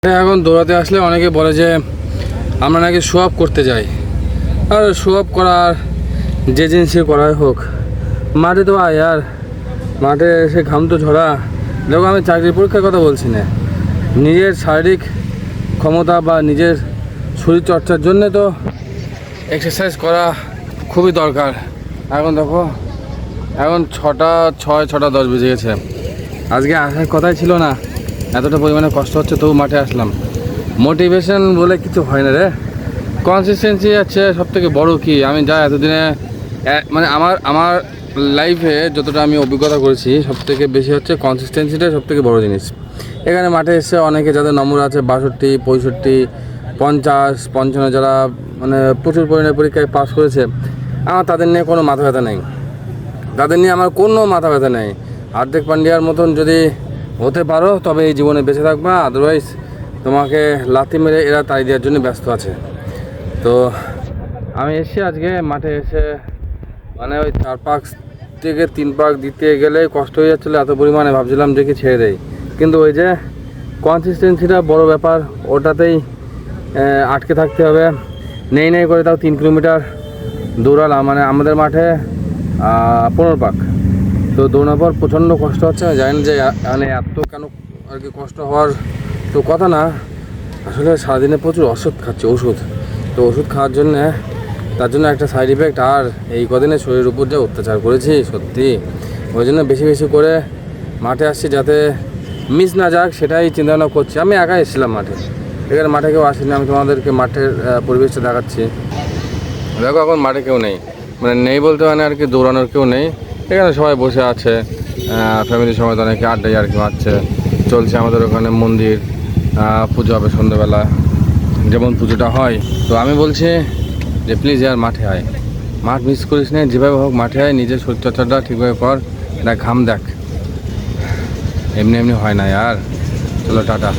এখন দৌড়াতে আসলে অনেকে বলে যে আমরা নাকি শো আপ করতে যাই। আর শো আপ করার যে জিনিসই করাই হোক, মাঠে তো আয় আর মাঠে এসে ঘাম তো ঝরা। দেখো, আমি চাকরির পরীক্ষার কথা বলছি না, নিজের শারীরিক ক্ষমতা বা নিজের শরীর চর্চার জন্যে তো এক্সারসাইজ করা খুবই দরকার। এখন দেখো, এখন 6:10 বেজে গেছে। আজকে আসার কথাই ছিল না, এতটা পরিমাণে কষ্ট হচ্ছে তবু মাঠে আসলাম। মোটিভেশন বলে কিছু হয় না রে, কনসিস্টেন্সি আছে সব থেকে বড়ো। কি আমি যা এতদিনে মানে আমার লাইফে যতটা আমি অভিজ্ঞতা করেছি, সব থেকে বেশি হচ্ছে কনসিস্টেন্সিটাই সব থেকে বড়ো জিনিস। এখানে মাঠে এসে অনেকে যাদের নম্বর আছে 62, 65, 50, 55, যারা মানে প্রচুর পরিমাণে পরীক্ষায় পাস করেছে, আমার তাদের নিয়ে কোনো মাথা ব্যথা নেই। তাদের নিয়ে আমার কোনো মাথা ব্যথা নেই। হার্দিক পান্ডিয়ার মতন যদি হতে পারো তবে এই জীবনে বেঁচে থাকবা, আদারওয়াইজ তোমাকে লাথি মেরে এরা তাই দেওয়ার জন্য ব্যস্ত আছে। তো আমি এসে আজকে মাঠে এসে মানে ওই 4 পাক থেকে 3 পাক দিতে গেলে কষ্ট হয়ে যাচ্ছিলো এত পরিমাণে, ভাবছিলাম যে কি ছেড়ে দেয়, কিন্তু ওই যে কনসিস্টেন্সিটা বড় ব্যাপার, ওটাতেই আটকে থাকতে হবে। নেই করে তাও 3 কিলোমিটার দৌড়ালাম, মানে আমাদের মাঠে 15 পাক। তো দৌড়ানোর পর প্রচণ্ড কষ্ট হচ্ছে। আমি জানি না যে মানে এত কেন আর কি কষ্ট হওয়ার তো কথা না, আসলে সারাদিনে প্রচুর ওষুধ খাচ্ছি, তো ওষুধ খাওয়ার জন্যে তার জন্য একটা সাইড ইফেক্ট। আর এই কদিনে শরীরের উপর যে অত্যাচার করেছি সত্যি, ওই জন্য বেশি করে মাঠে আসছি যাতে মিস না যাক, সেটাই চিন্তাভাবনা করছি। আমি একাই এসেছিলাম মাঠে, এখানে মাঠে কেউ আসেনি। আমি তোমাদেরকে মাঠের পরিবেশটা দেখাচ্ছি। দেখো, এখন মাঠে কেউ নেই, মানে নেই বলতে মানে আর কি দৌড়ানোর কেউ নেই। এখানে সবাই বসে আছে, ফ্যামিলির সময় তো অনেকে আড্ডায় আর কি মারছে। চলছে আমাদের ওখানে মন্দির, পুজো হবে সন্ধ্যেবেলা, যেমন পুজোটা হয়। তো আমি বলছি যে প্লিজ यार মাঠে আয়, মাঠ মিস করিস না, যেভাবে হোক মাঠে আয়, নিজের শরীরচর্চাটা ঠিকভাবে কর। দেখ ঘাম দেখ, এমনি হয় না यार। চলো টাটা।